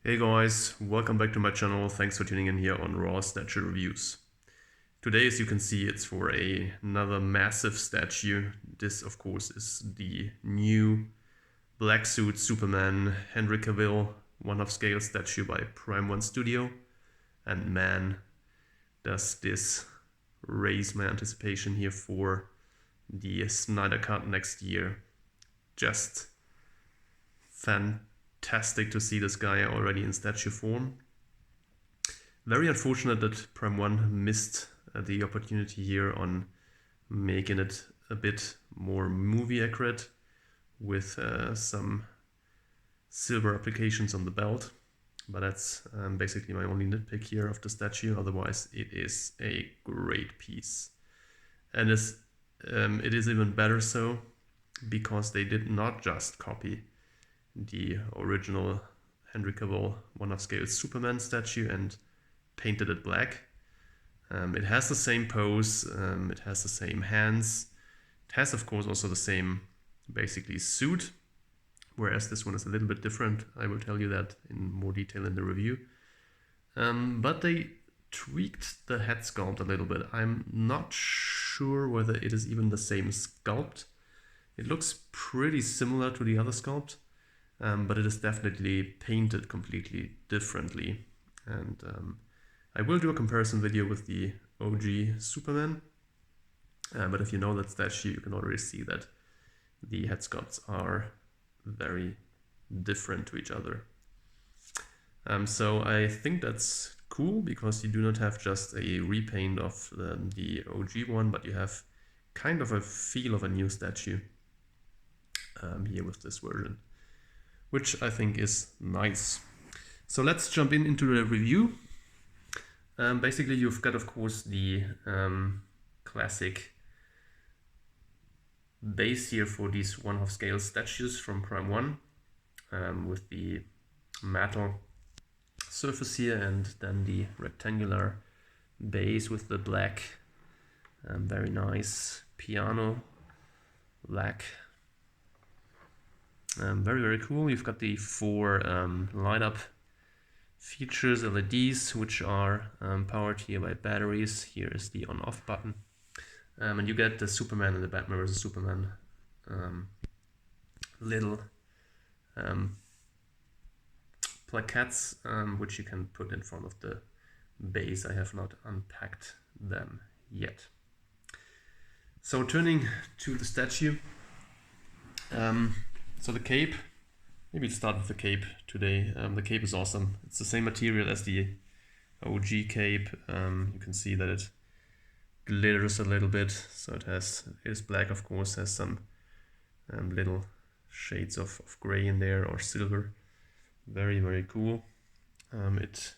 Hey guys, welcome back to my channel. Thanks for tuning in here on Raw Statue Reviews. Today, as you can see, it's for another massive statue. This, of course, is the new black suit Superman Henry Cavill one-of-scale statue by Prime 1 Studio. And man, does this raise my anticipation here for the Snyder Cut next year. Just fantastic to see this guy already in statue form. Very unfortunate that Prime 1 missed the opportunity here on making it a bit more movie accurate with some silver applications on the belt. But that's basically my only nitpick here of the statue. Otherwise, it is a great piece. And it is even better so because they did not just copy the original Henry Cavill one-of-scale Superman statue and painted it black. It has the same pose, it has the same hands, it has of course also the same basically suit, whereas this one is a little bit different. I will tell you that in more detail in the review. But they tweaked the head sculpt a little bit. I'm not sure whether it is even the same sculpt. It looks pretty similar to the other sculpt. But it is definitely painted completely differently. And I will do a comparison video with the OG Superman. But if you know that statue, you can already see that the head sculpts are very different to each other. So I think that's cool because you do not have just a repaint of the OG one, but you have kind of a feel of a new statue here with this version, which I think is nice. So let's jump into the review. Basically, you've got, of course, the classic base here for these one-half-scale statues from Prime 1 with the metal surface here and then the rectangular base with the black, very nice piano black. Very, very cool. You've got the 4 light up features, LEDs, which are powered here by batteries. Here is the on-off button. And you get the Superman and the Batman vs. Superman little plaquettes, which you can put in front of the base. I have not unpacked them yet. So turning to the statue. So the cape, maybe let's start with the cape today. The cape is awesome. It's the same material as the OG cape. You can see that it glitters a little bit. So it is black, of course, has some little shades of gray in there or silver. Very, very cool. It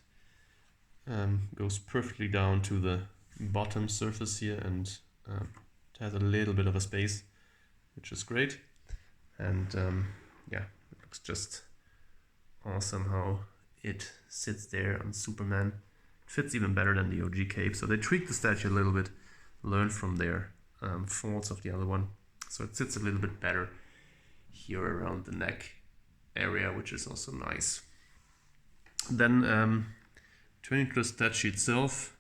goes perfectly down to the bottom surface here, and it has a little bit of a space, which is great. And yeah, it looks just awesome how it sits there on Superman. It fits even better than the OG cape. So they tweaked the statue a little bit, learned from their faults of the other one. So it sits a little bit better here around the neck area, which is also nice. Then turning to the statue itself,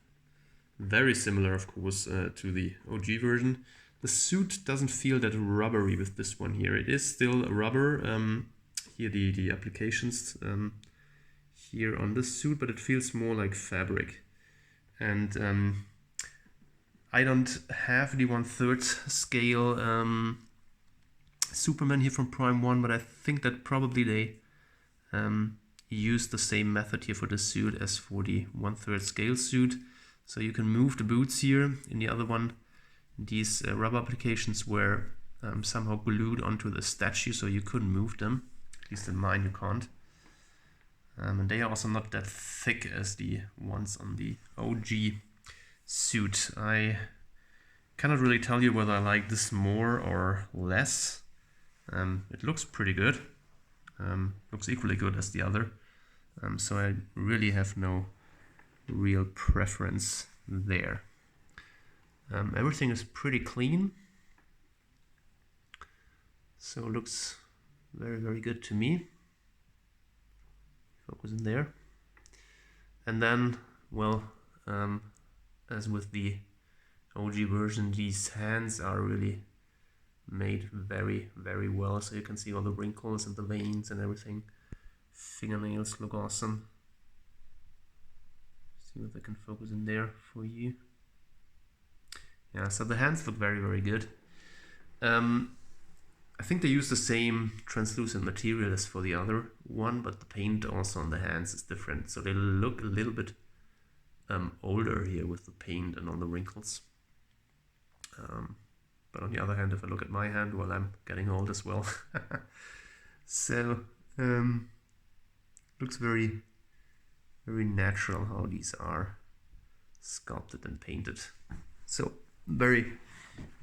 very similar, of course, to the OG version. The suit doesn't feel that rubbery with this one here. It is still rubber, here the applications here on the suit, but it feels more like fabric. And I don't have the 1/3 scale Superman here from Prime 1, but I think that probably they used the same method here for the suit as for the 1/3 scale suit. So you can move the boots here. In the other one, these rubber applications were somehow glued onto the statue, so you couldn't move them. At least in mine, you can't. And they are also not that thick as the ones on the OG suit. I cannot really tell you whether I like this more or less. It looks pretty good. Looks equally good as the other. So I really have no real preference there. Everything is pretty clean, so it looks very, very good to me. If focus in there. And then, well, as with the OG version, these hands are really made very, very well. So you can see all the wrinkles and the veins and everything. Fingernails look awesome. See if I can focus in there for you. Yeah, so the hands look very, very good. I think they use the same translucent material as for the other one, but the paint also on the hands is different. So they look a little bit older here with the paint and on the wrinkles. But on the other hand, if I look at my hand, well, I'm getting old as well. So looks very, very natural how these are sculpted and painted. So very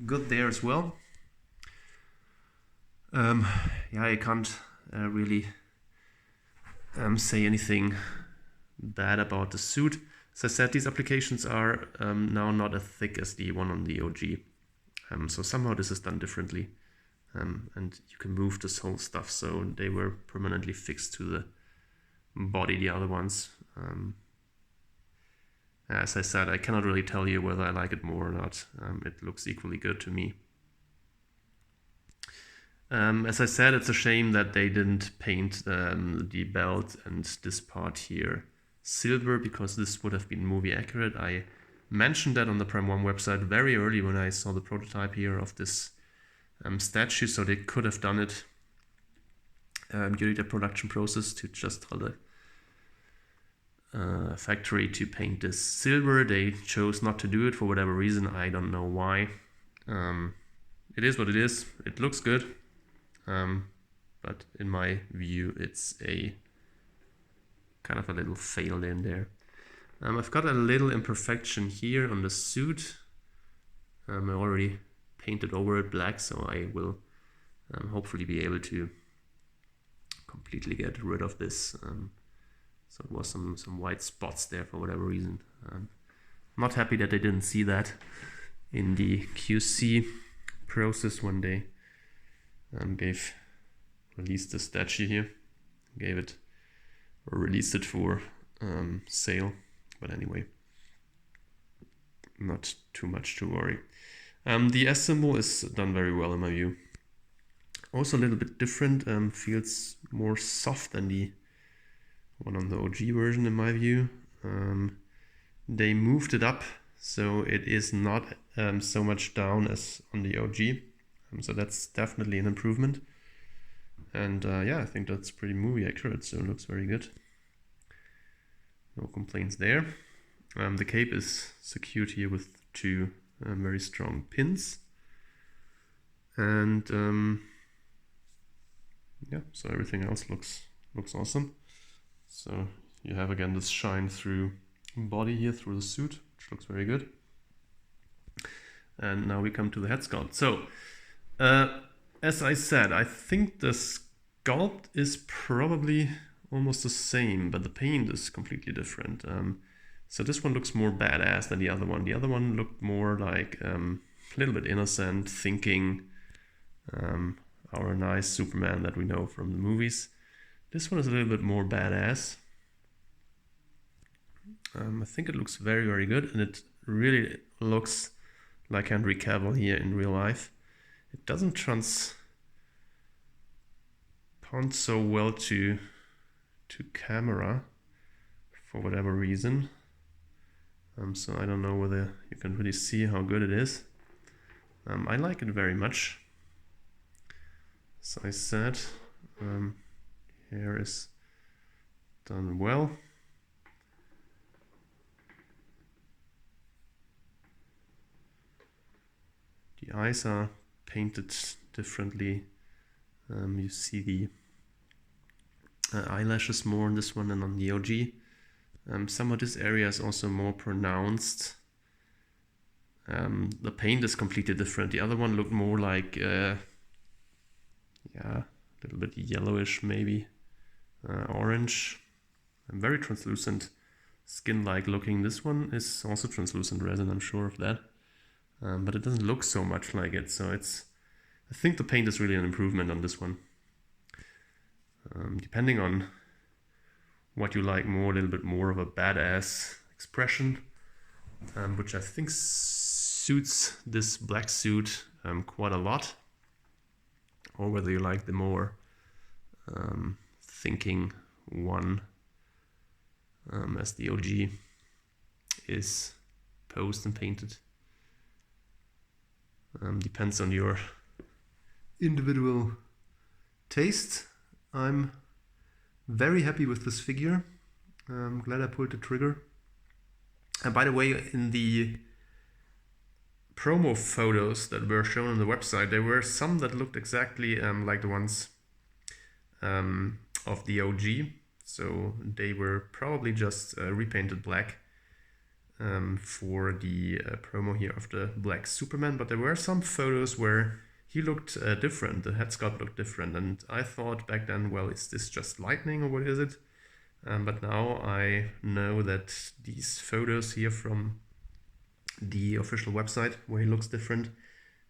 good there as well. Yeah, I can't really say anything bad about the suit. As I said, these applications are now not as thick as the one on the OG. So somehow this is done differently. And you can move this whole stuff, so they were permanently fixed to the body, the other ones. As I said, I cannot really tell you whether I like it more or not. It looks equally good to me. As I said, it's a shame that they didn't paint the belt and this part here silver, because this would have been movie accurate. I mentioned that on the Prime 1 website very early when I saw the prototype here of this statue, so they could have done it during the production process to just tell the factory to paint this silver. They chose not to do it for whatever reason. I don't know why. It is what it is. It looks good. But in my view, it's a kind of a little fail in there. I've got a little imperfection here on the suit. I already painted over it black, so I will hopefully be able to completely get rid of this. So it was some white spots there for whatever reason. I'm not happy that they didn't see that in the QC process when they released the statue here, released it for sale. But anyway, not too much to worry. The S symbol is done very well in my view. Also a little bit different, feels more soft than the one on the OG version in my view. They moved it up, so it is not so much down as on the OG. So that's definitely an improvement. And yeah, I think that's pretty movie accurate, so it looks very good. No complaints there. The cape is secured here with two very strong pins. And yeah, so everything else looks awesome. So you have again this shine through body here through the suit, which looks very good. And now we come to the head sculpt. So as I said, I think the sculpt is probably almost the same, but the paint is completely different. So this one looks more badass than the other one. The other one looked more like a little bit innocent, thinking our nice Superman that we know from the movies. This one is a little bit more badass. I think it looks very, very good, and it really looks like Henry Cavill here in real life. It doesn't transpond so well to camera for whatever reason. So I don't know whether you can really see how good it is. I like it very much. As I said, hair is done well. The eyes are painted differently. You see the eyelashes more on this one than on the OG. Some of this area is also more pronounced. The paint is completely different. The other one looked more like, yeah, a little bit yellowish maybe, orange. Very translucent, skin-like looking. This one is also translucent resin, I'm sure of that. But it doesn't look so much like it, so I think the paint is really an improvement on this one. Depending on what you like more, a little bit more of a badass expression, which I think suits this black suit quite a lot, or whether you like the more thinking one as the OG is posed and painted. Depends on your individual taste. I'm very happy with this figure. I'm glad I pulled the trigger. And by the way, in the promo photos that were shown on the website, there were some that looked exactly like the ones of the OG. So they were probably just repainted black for the promo here of the Black Superman. But there were some photos where he looked different, the head sculpt looked different. And I thought back then, well, is this just lightning or what is it? But now I know that these photos here from the official website where he looks different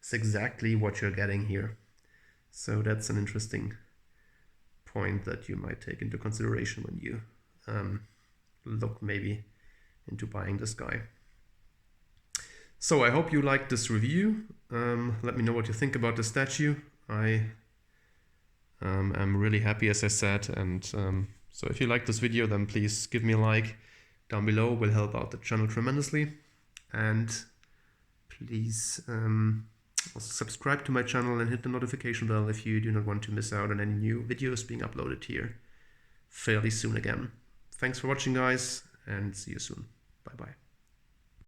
is exactly what you're getting here. So that's an interesting point that you might take into consideration when you look maybe into buying this guy. So I hope you liked this review. Let me know what you think about the statue. I am really happy, as I said, and so if you like this video, then please give me a like down below. It will help out the channel tremendously. And please also subscribe to my channel and hit the notification bell if you do not want to miss out on any new videos being uploaded here fairly soon again. Thanks for watching, guys, and see you soon. Bye-bye.